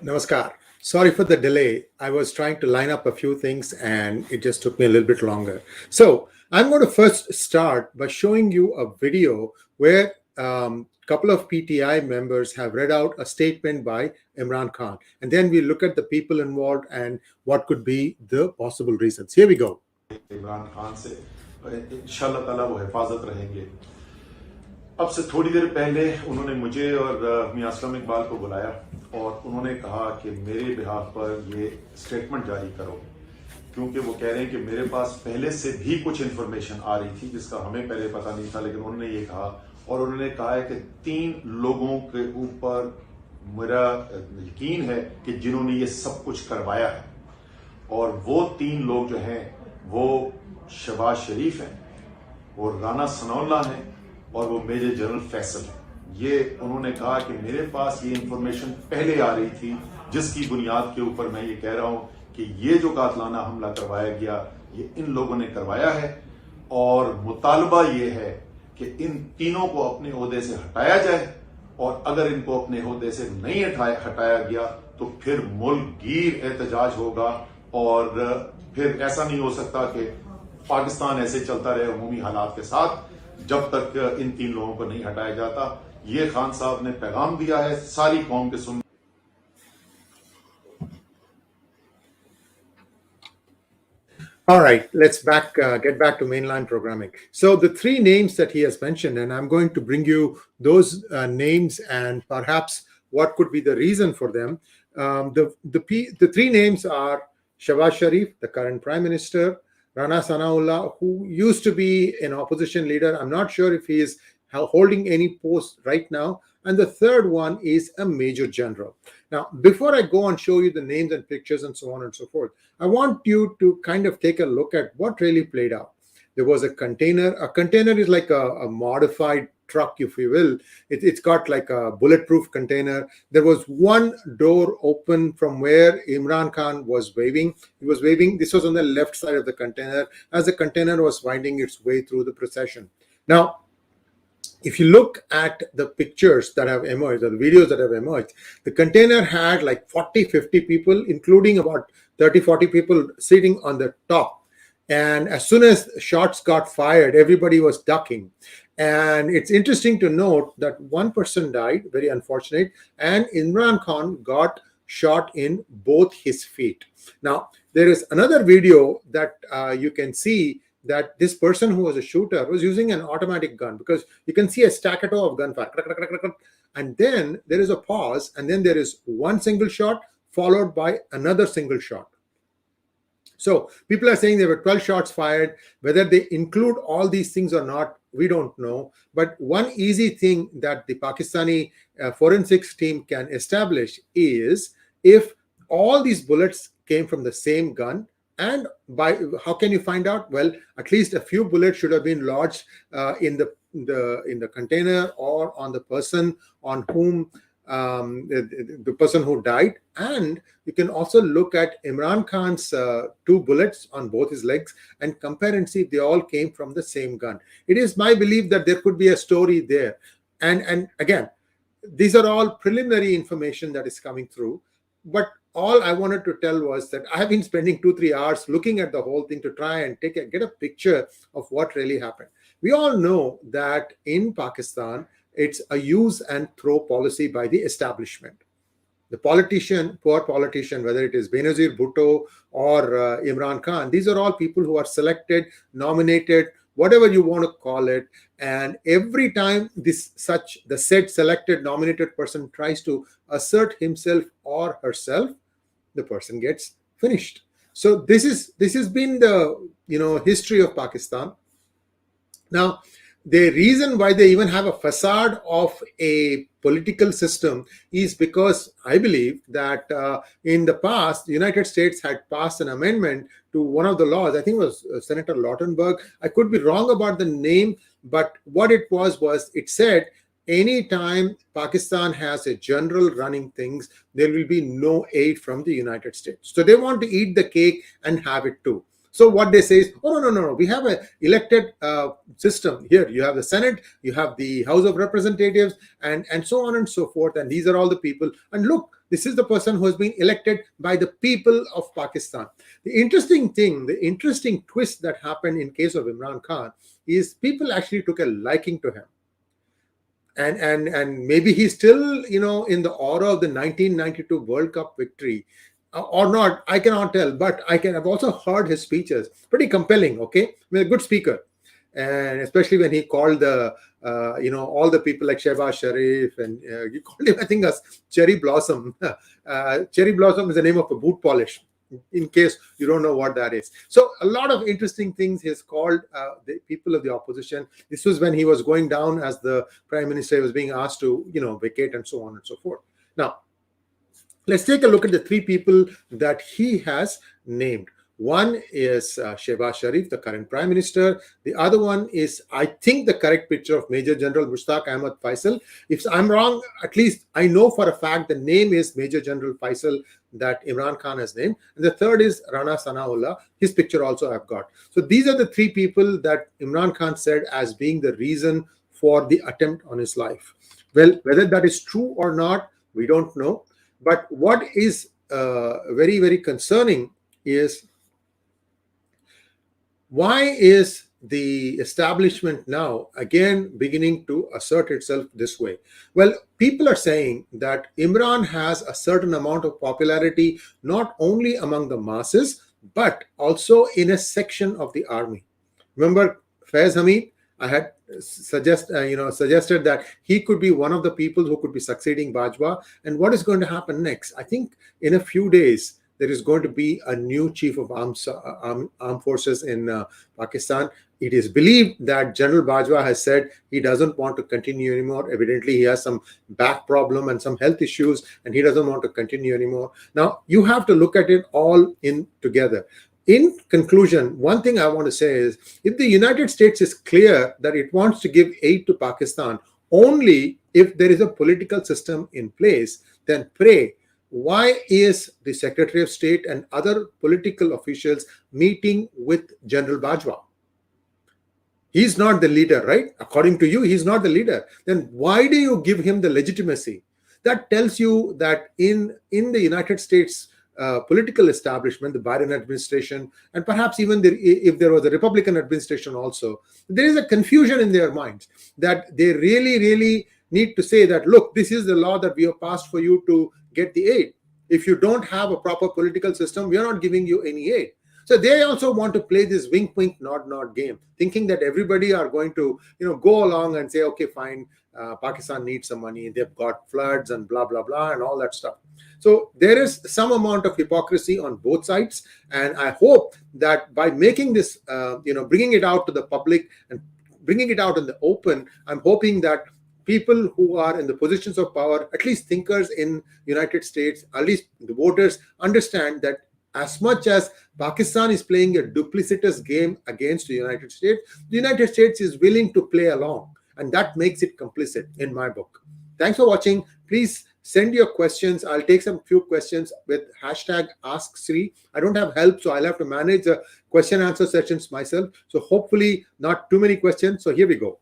Namaskar. Sorry for the delay. I was trying to line up a few things and it just took me a little bit longer. So, I'm going to first start by showing you a video where a couple of PTI members have read out a statement by Imran Khan. And then we look at the people involved and what could be the possible reasons. Here we go. Imran Khan से इंशाल्लाह ताला वो हिफाजत रहेंगे। अब से थोड़ी देर पहले उन्होंने मुझे और मियां असलम इकबाल को बुलाया और उन्होंने कहा कि मेरे बिहाफ पर ये स्टेटमेंट जारी करो, क्योंकि वो कह रहे हैं कि मेरे पास पहले से भी कुछ इन्फॉर्मेशन आ रही थी जिसका हमें पहले पता नहीं था, लेकिन उन्होंने ये कहा और उन्होंने कहा है कि 3 लोगों के ऊपर मेरा यकीन है कि जिन्होंने ये सब कुछ करवाया है, और वो 3 लोग जो हैं वो शहबाज शरीफ हैं, वो राना सनाउल्लाह हैं और वो मेजर जनरल फैसल हैं। ये उन्होंने कहा कि मेरे पास ये इंफॉर्मेशन पहले आ रही थी जिसकी बुनियाद के ऊपर मैं ये कह रहा हूं कि ये जो कातलाना हमला करवाया गया ये इन लोगों ने करवाया है, और मुतालबा ये है कि इन तीनों को अपने ओहदे से हटाया जाए, और अगर इनको अपने ओहदे से नहीं हटाया गया तो फिर मुल्क गिर एहतजाज होगा, और फिर ऐसा नहीं हो सकता कि पाकिस्तान ऐसे चलता रहे अमूमी हालात के साथ जब तक इन 3 लोगों को नहीं हटाया जाता। ये खान साहब ने पैगाम दिया है सारी कौम के सुन। All right, let's get back to mainline programming. So the 3 names that he has mentioned, and I'm going to bring you those names and perhaps what could be the reason for them. The 3 names are Shahbaz Sharif, the current Prime Minister; Rana Sanaullah, who used to be an opposition leader. I'm not sure if he is holding any post right now. And the third one is a major general. Now, before I go and show you the names and pictures and so on and so forth, I want you to kind of take a look at what really played out. There was a container. A container is like a modified truck, if you will. It's got like a bulletproof container. There was one door open from where Imran Khan was waving. He was waving. This was on the left side of the container as the container was winding its way through the procession. Now, if you look at the pictures that have emerged, or the videos that have emerged, the container had like 40, 50 people, including about 30, 40 people sitting on the top. And as soon as shots got fired, everybody was ducking. And it's interesting to note that one person died, very unfortunate, and Imran Khan got shot in both his feet. Now, there is another video that you can see that this person who was a shooter was using an automatic gun, because you can see a staccato of gunfire. And then there is a pause, and then there is one single shot followed by another single shot. So people are saying there were 12 shots fired. Whether they include all these things or not, we don't know. But one easy thing that the Pakistani forensics team can establish is if all these bullets came from the same gun. And by how can you find out? Well, at least a few bullets should have been lodged in the container or on the person on whom the person who died. And you can also look at Imran Khan's 2 bullets on both his legs and compare and see if they all came from the same gun. It is my belief that there could be a story there. And again, these are all preliminary information that is coming through. But all I wanted to tell was that I have been spending 2-3 hours looking at the whole thing to try and get a picture of what really happened. We all know that in Pakistan, it's a use and throw policy by the establishment. The politician, poor politician, whether it is Benazir Bhutto or Imran Khan, these are all people who are selected, nominated, whatever you want to call it. And every time the said selected, nominated person tries to assert himself or herself, the person gets finished. So this has been the history of Pakistan. Now, the reason why they even have a facade of a political system is because I believe that in the past, the United States had passed an amendment to one of the laws. I think it was Senator Lautenberg. I could be wrong about the name, but what it was it said anytime Pakistan has a general running things, there will be no aid from the United States. So they want to eat the cake and have it too. So what they say is, oh, no. We have an elected system here. You have the Senate, you have the House of Representatives, and so on and so forth. And these are all the people. And look, This is the person who has been elected by the people of Pakistan. The interesting thing, the interesting twist that happened in case of Imran Khan is people actually took a liking to him. And maybe he's still, in the aura of the 1992 World Cup victory, or not. I cannot tell, but I've also heard his speeches, pretty compelling. Okay, I mean, a good speaker, and especially when he called the all the people like Shehbaz Sharif, and he called him, I think, as Cherry Blossom. Cherry Blossom is the name of a boot polish, in case you don't know what that is. So a lot of interesting things he's called the people of the opposition. This was when he was going down as the prime minister. He was being asked to vacate and so on and so forth. Now let's take a look at the three people that he has named. One is Shehbaz Sharif, the current prime minister. The other one is, I think, the correct picture of Major General Mushtaq Ahmad Faisal. If I'm wrong, at least I know for a fact the name is Major General Faisal that Imran Khan has named. And the third is Rana Sanaullah. His picture also I've got. So these are the three people that Imran Khan said as being the reason for the attempt on his life. Well, whether that is true or not, we don't know. But what is very, very concerning is, why is the establishment now again beginning to assert itself this way? Well, people are saying that Imran has a certain amount of popularity, not only among the masses, but also in a section of the army. Remember Faiz Hamid? I had suggested that he could be one of the people who could be succeeding Bajwa. And what is going to happen next? I think in a few days, there is going to be a new chief of armed forces in Pakistan. It is believed that General Bajwa has said he doesn't want to continue anymore. Evidently, he has some back problem and some health issues, and he doesn't want to continue anymore. Now, you have to look at it all in together. In conclusion, one thing I want to say is, if the United States is clear that it wants to give aid to Pakistan only if there is a political system in place, then pray, why is the Secretary of State and other political officials meeting with General Bajwa? He's not the leader, right? According to you, he's not the leader. Then why do you give him the legitimacy? That tells you that in the United States political establishment, the Biden administration, and perhaps even if there was a Republican administration also, there is a confusion in their minds that they really, really need to say that, look, this is the law that we have passed for you to get the aid. If you don't have a proper political system, we are not giving you any aid. So they also want to play this wink, wink, nod, nod game, thinking that everybody are going to, go along and say, okay, fine, Pakistan needs some money. They've got floods and blah, blah, blah, and all that stuff. So there is some amount of hypocrisy on both sides. And I hope that by making this, bringing it out to the public and bringing it out in the open, I'm hoping that people who are in the positions of power, at least thinkers in United States, at least the voters, understand that as much as Pakistan is playing a duplicitous game against the United States is willing to play along. And that makes it complicit in my book. Thanks for watching. Please send your questions. I'll take some few questions with hashtag AskSri. I don't have help, so I'll have to manage the question answer sessions myself. So hopefully not too many questions. So here we go.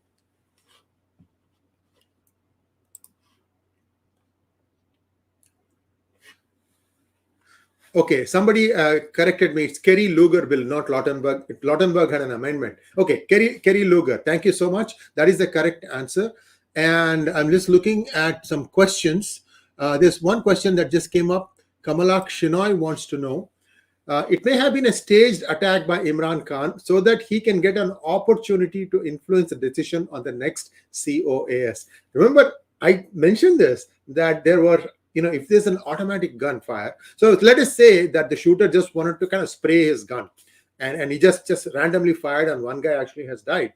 Okay, somebody corrected me. It's Kerry Lugar bill, not Lautenberg. Lautenberg had an amendment. Okay, Kerry Lugar. Thank you so much. That is the correct answer. And I'm just looking at some questions. There's one question that just came up. Kamalak Shinoy wants to know. It may have been a staged attack by Imran Khan so that he can get an opportunity to influence the decision on the next COAS. Remember, I mentioned this, that there were, if there's an automatic gunfire. So let us say that the shooter just wanted to kind of spray his gun and he just randomly fired and one guy actually has died.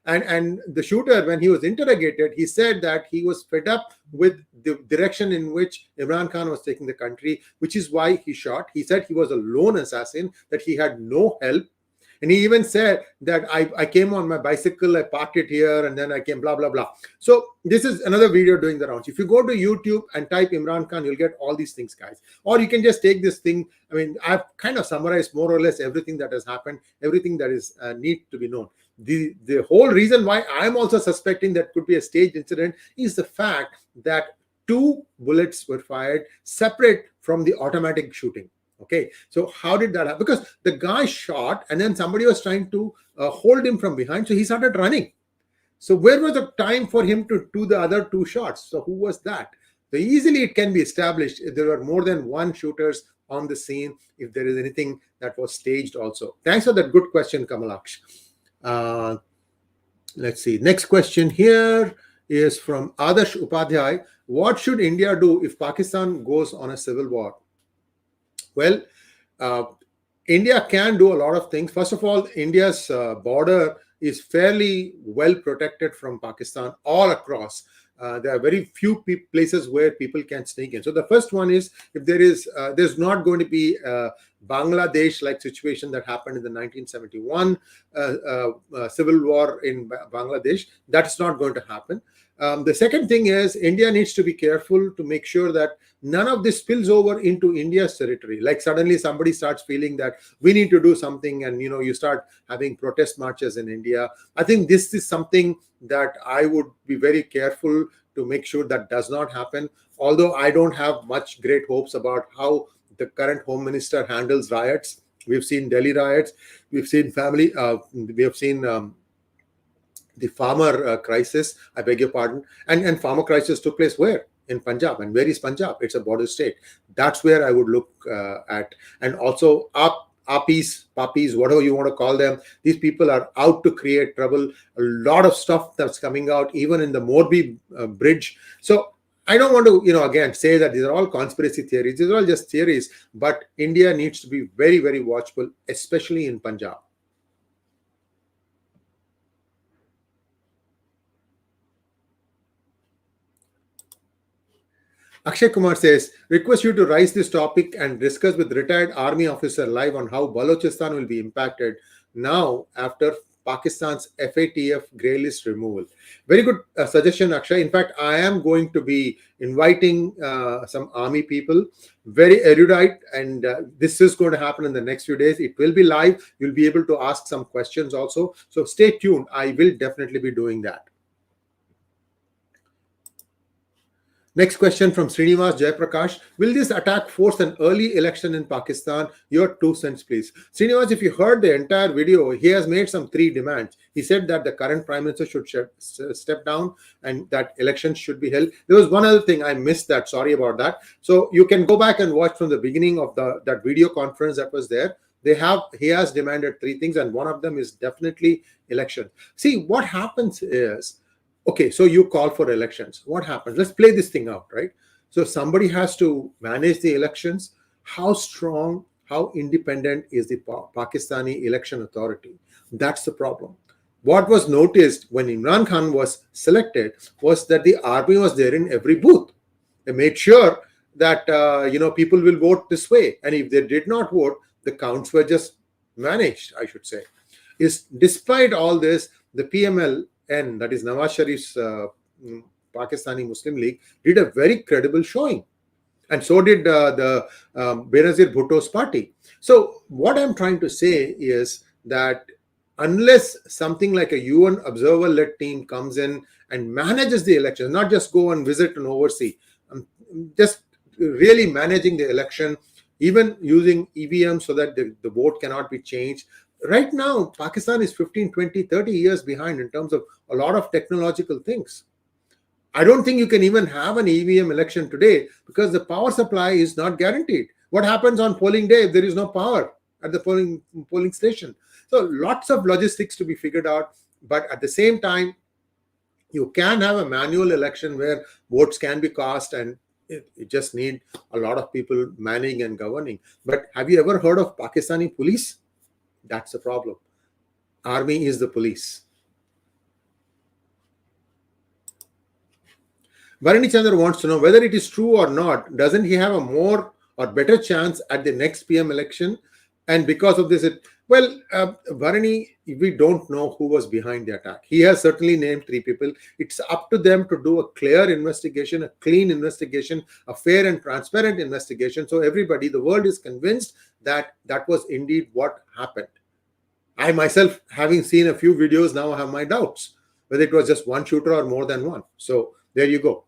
And the shooter, when he was interrogated, he said that he was fed up with the direction in which Imran Khan was taking the country, which is why he shot. He said he was a lone assassin, that he had no help. And he even said that I came on my bicycle, I parked it here, and then I came, blah, blah, blah. So this is another video doing the rounds. If you go to YouTube and type Imran Khan, you'll get all these things, guys. Or you can just take this thing. I mean, I've kind of summarized more or less everything that has happened, everything that is need to be known. The whole reason why I'm also suspecting that could be a staged incident is the fact that 2 bullets were fired separate from the automatic shooting. Okay, so how did that happen? Because the guy shot and then somebody was trying to hold him from behind, so he started running. So where was the time for him to do the other 2 shots? So who was that? So easily it can be established if there were more than one shooters on the scene, if there is anything that was staged also. Thanks for that good question, Kamalaksh. Uh, let's see. Next question here is from Adarsh Upadhyay. What should India do if Pakistan goes on a civil war? Well, uh, India can do a lot of things. First of all, India's border is fairly well protected from Pakistan all across. There are very few places where people can sneak in. So the first one is, if there's not going to be a Bangladesh-like situation that happened in the 1971 civil war in Bangladesh. That's not going to happen. The second thing is, India needs to be careful to make sure that none of this spills over into India's territory. Like suddenly somebody starts feeling that we need to do something, and you start having protest marches in India. I think this is something that I would be very careful to make sure that does not happen. Although I don't have much great hopes about how the current Home Minister handles riots. We've seen Delhi riots. We've seen we have seen the farmer crisis, I beg your pardon. And farmer crisis took place where? In Punjab. And where is Punjab? It's a border state. That's where I would look at. And also Apis, puppies, whatever you want to call them. These people are out to create trouble. A lot of stuff that's coming out, even in the Morbi bridge. So I don't want to, again, say that these are all conspiracy theories. These are all just theories. But India needs to be very, very watchful, especially in Punjab. Akshay Kumar says, request you to raise this topic and discuss with retired army officer live on how Balochistan will be impacted now after Pakistan's FATF graylist removal. Very good suggestion, Akshay. In fact, I am going to be inviting some army people, very erudite, and this is going to happen in the next few days. It will be live. You'll be able to ask some questions also. So stay tuned. I will definitely be doing that. Next question from Srinivas Jayaprakash. Will this attack force an early election in Pakistan? Your 2 cents, please. Srinivas, if you heard the entire video, he has made some 3 demands. He said that the current Prime Minister should step down and that elections should be held. There was one other thing, I missed that. Sorry about that. So you can go back and watch from the beginning of that video conference that was there. He has demanded 3 things, and one of them is definitely election. See, what happens is, okay, so you call for elections. What happens? Let's play this thing out, right? So somebody has to manage the elections. How strong, how independent is the Pakistani election authority? That's the problem. What was noticed when Imran Khan was selected was that the army was there in every booth. They made sure that people will vote this way, and if they did not vote, the counts were just managed, I should say. Despite all this, the PML, and that is Nawaz Sharif's Pakistani Muslim League, did a very credible showing. And so did the Benazir Bhutto's party. So what I'm trying to say is that unless something like a UN observer-led team comes in and manages the elections, not just go and visit and oversee, just really managing the election, even using EVM so that the vote cannot be changed. Right now, Pakistan is 15, 20, 30 years behind in terms of a lot of technological things. I don't think you can even have an EVM election today because the power supply is not guaranteed. What happens on polling day if there is no power at the polling station? So lots of logistics to be figured out. But at the same time, you can have a manual election where votes can be cast, and it just need a lot of people managing and governing. But have you ever heard of Pakistani police? That's the problem. Army is the police. Bharani Chandra wants to know whether it is true or not. Doesn't he have a more or better chance at the next PM election? And because of this, Bharani, we don't know who was behind the attack. He has certainly named 3 people. It's up to them to do a clear investigation, a clean investigation, a fair and transparent investigation. So everybody, the world is convinced that that was indeed what happened. I myself, having seen a few videos, now have my doubts whether it was just one shooter or more than one. So there you go.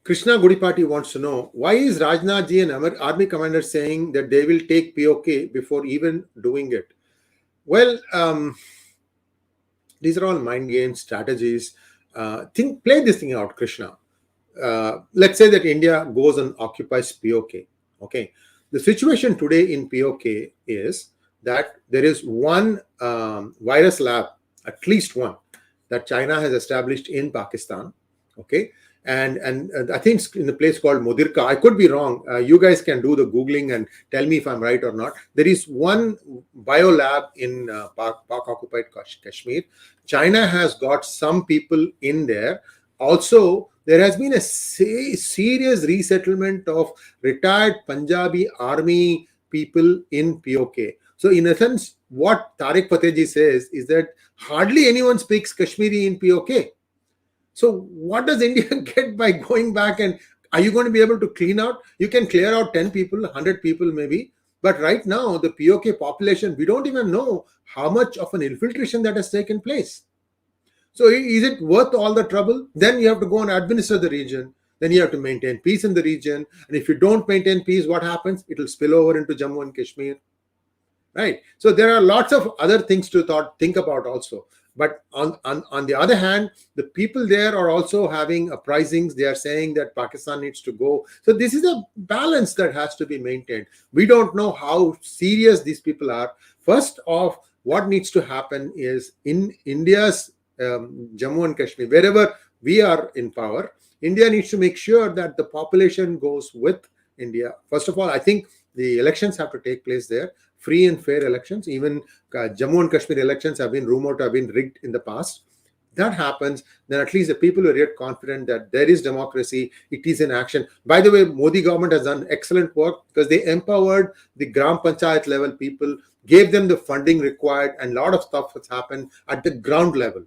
Krishna Gudipati wants to know, why is Rajnath Ji and army commander saying that they will take POK before even doing it? Well, these are all mind games, strategies. Play this thing out, Krishna. Let's say that India goes and occupies POK. Okay, the situation today in POK is that there is one virus lab, at least one, that China has established in Pakistan. Okay, and I think it's in a place called Modirka. I could be wrong. You guys can do the googling and tell me if I'm right or not. There is one bio lab in Pak occupied Kashmir. China has got some people in there. Also, there has been a serious resettlement of retired Punjabi army people in POK. So, in a sense, what Tariq Fatehji says is that hardly anyone speaks Kashmiri in POK. So, what does India get by going back, and are you going to be able to clean out? You can clear out 10 people, 100 people maybe. But right now, the POK population, we don't even know how much of an infiltration that has taken place. So is it worth all the trouble? Then you have to go and administer the region. Then you have to maintain peace in the region. And if you don't maintain peace, what happens? It will spill over into Jammu and Kashmir. Right. So there are lots of other things to think about also. But on the other hand, the people there are also having uprisings. They are saying that Pakistan needs to go. So this is a balance that has to be maintained. We don't know how serious these people are. First off, what needs to happen is in India's Jammu and Kashmir, wherever we are in power, India needs to make sure that the population goes with India. First of all, I think the elections have to take place there, free and fair elections. Even Jammu and Kashmir elections have been rumored to have been rigged in the past. That happens, then at least the people are yet confident that there is democracy, it is in action. By the way, Modi government has done excellent work because they empowered the Gram Panchayat level people, gave them the funding required, and a lot of stuff has happened at the ground level.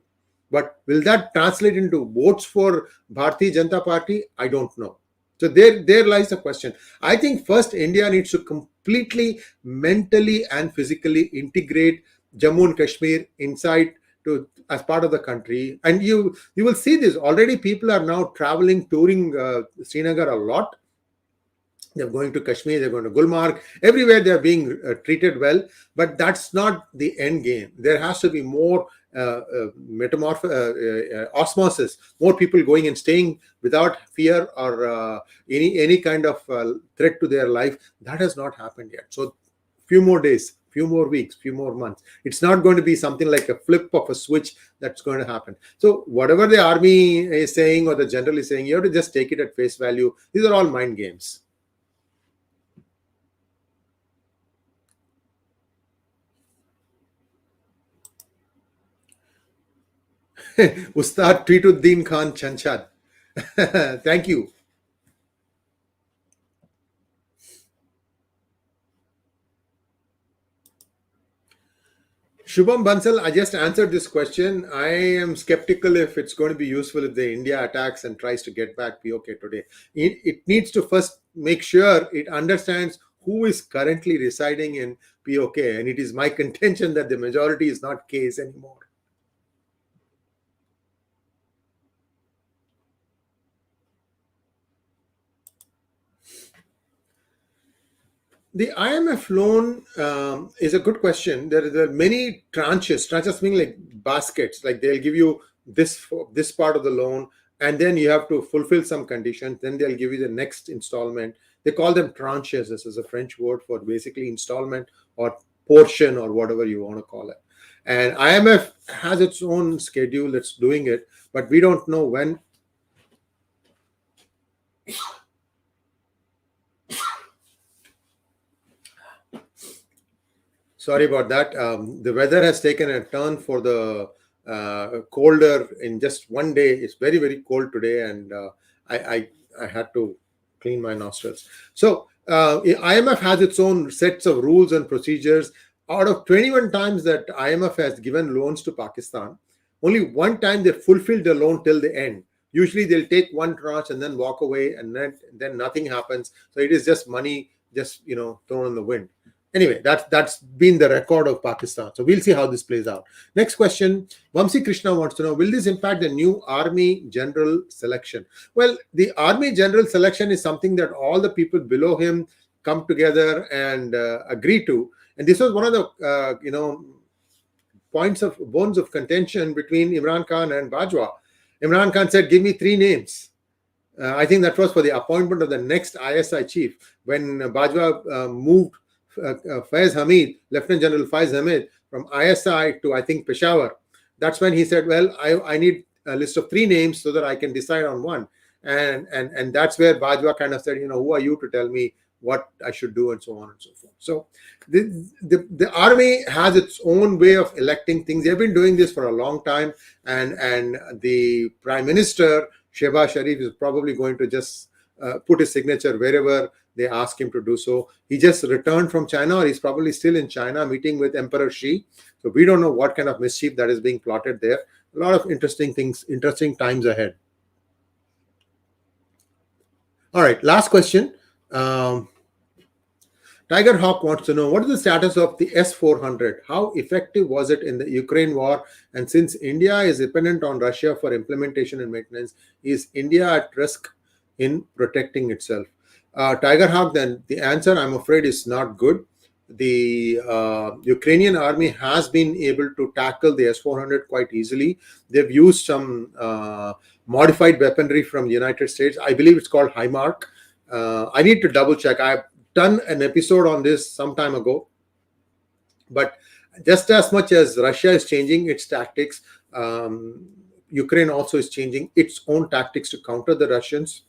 But will that translate into votes for Bharatiya Janata Party? I don't know. So there lies the question. I think first India needs to completely mentally and physically integrate Jammu and Kashmir inside as part of the country. And you will see this. Already people are now traveling, touring Srinagar a lot. They're going to Kashmir, they're going to Gulmarg, everywhere they're being treated well. But that's not the end game. There has to be more osmosis, more people going and staying without fear or any kind of threat to their life. That has not happened yet. So few more days, few more weeks, few more months. It's not going to be something like a flip of a switch that's going to happen. So whatever the army is saying or the general is saying, you have to just take it at face value. These are all mind games. Ustad Tweetuddin Khan Chanchad. Thank you. Shubham Bansal, I just answered this question. I am skeptical if it's going to be useful if the India attacks and tries to get back POK today. It needs to first make sure it understands who is currently residing in POK. And it is my contention that the majority is not case anymore. The IMF loan is a good question. There are many tranches mean like baskets, like they'll give you this part of the loan, and then you have to fulfill some conditions. Then they'll give you the next installment. They call them tranches. This is a French word for basically installment or portion or whatever you want to call it. And IMF has its own schedule. It's doing it, but we don't know when. Sorry about that. The weather has taken a turn for the colder in just one day. It's very, very cold today, and I had to clean my nostrils. So IMF has its own sets of rules and procedures. Out of 21 times that IMF has given loans to Pakistan, only one time they fulfilled the loan till the end. Usually they'll take one tranche and then walk away, and then nothing happens. So it is just money just thrown in the wind. Anyway, that's been the record of Pakistan. So we'll see how this plays out. Next question. Vamsi Krishna wants to know, will this impact the new army general selection? Well, the army general selection is something that all the people below him come together and agree to. And this was one of the bones of contention between Imran Khan and Bajwa. Imran Khan said, give me three names. I think that was for the appointment of the next ISI chief. When Bajwa moved Faiz Hamid, Lieutenant General Faiz Hamid, from ISI to, I think, Peshawar, that's when he said, well, I need a list of three names so that I can decide on one. And that's where Bajwa kind of said, who are you to tell me what I should do, and so on and so forth. So the army has its own way of electing things. They've been doing this for a long time, and the Prime Minister Shehbaz Sharif is probably going to just put his signature wherever they ask him to do so. He just returned from China, or he's probably still in China meeting with Emperor Xi. So we don't know what kind of mischief that is being plotted there. A lot of interesting times ahead. All right, last question. Tiger Hawk wants to know, what is the status of the S-400? How effective was it in the Ukraine war? And since India is dependent on Russia for implementation and maintenance, is India at risk in protecting itself? Tiger Hawk, then the answer, I'm afraid, is not good. The Ukrainian army has been able to tackle the S-400 quite easily. They've used some modified weaponry from the United States. I believe it's called HIMARC. I need to double check. I've done an episode on this some time ago. But just as much as Russia is changing its tactics, Ukraine also is changing its own tactics to counter the Russians.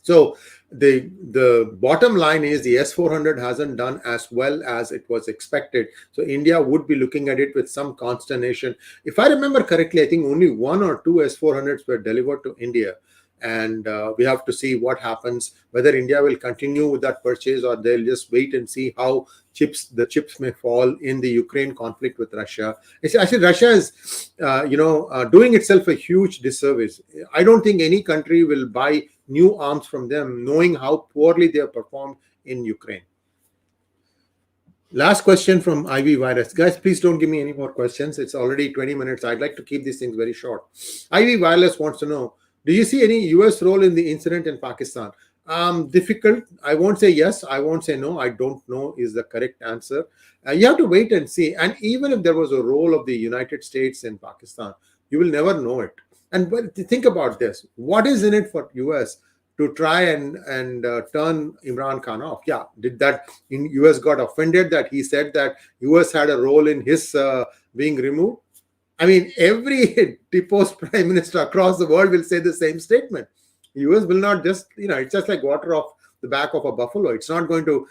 So the bottom line is the S-400 hasn't done as well as it was expected. So India would be looking at it with some consternation. If I remember correctly, I think only one or two S-400s were delivered to India. And we have to see what happens, whether India will continue with that purchase or they'll just wait and see how the chips may fall in the Ukraine conflict with Russia. It's actually, Russia is, doing itself a huge disservice. I don't think any country will buy new arms from them, knowing how poorly they have performed in Ukraine. Last question from IV Virus. Guys, please don't give me any more questions. It's already 20 minutes. I'd like to keep these things very short. IV Wireless wants to know, do you see any US role in the incident in Pakistan? Difficult. I won't say yes. I won't say no. I don't know is the correct answer. You have to wait and see. And even if there was a role of the United States in Pakistan, you will never know it. And think about this. What is in it for US to try and turn Imran Khan off? Yeah, did that in US got offended that he said that US had a role in his being removed? I mean, every deposed prime minister across the world will say the same statement. The US will not just, it's just like water off the back of a buffalo. It's not going to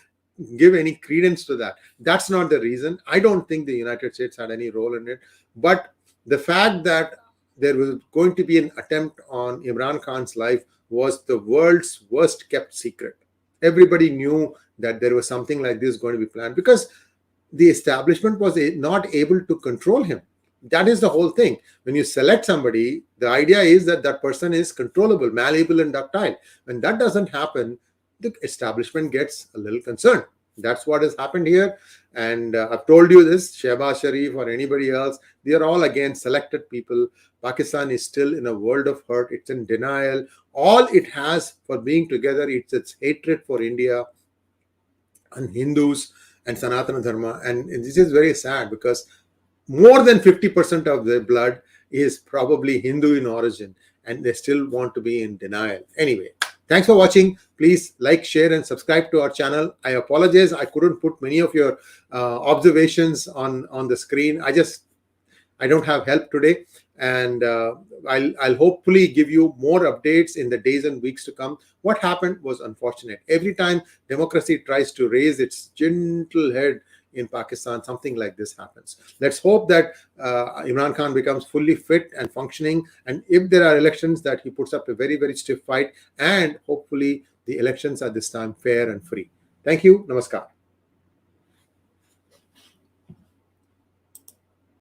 give any credence to that. That's not the reason. I don't think the United States had any role in it. But the fact that there was going to be an attempt on Imran Khan's life was the world's worst kept secret. Everybody knew that there was something like this going to be planned because the establishment was not able to control him. That is the whole thing. When you select somebody, the idea is that that person is controllable, malleable, and ductile. When that doesn't happen, the establishment gets a little concerned. That's what has happened here. And I've told you this, Shehbaz Sharif or anybody else, they are all again selected people. Pakistan is still in a world of hurt. It's in denial. All it has for being together, it's its hatred for India and Hindus and Sanatana Dharma. And this is very sad because more than 50% of their blood is probably Hindu in origin, and they still want to be in denial. Anyway, thanks for watching. Please like, share, and subscribe to our channel. I apologize, I couldn't put many of your observations on the screen. I don't have help today, and I'll hopefully give you more updates in the days and weeks to come. What happened was unfortunate. Every time democracy tries to raise its gentle head in Pakistan, something like this happens. Let's hope that Imran Khan becomes fully fit and functioning, and if there are elections, that he puts up a very, very stiff fight, and hopefully the elections are this time fair and free. Thank you. Namaskar.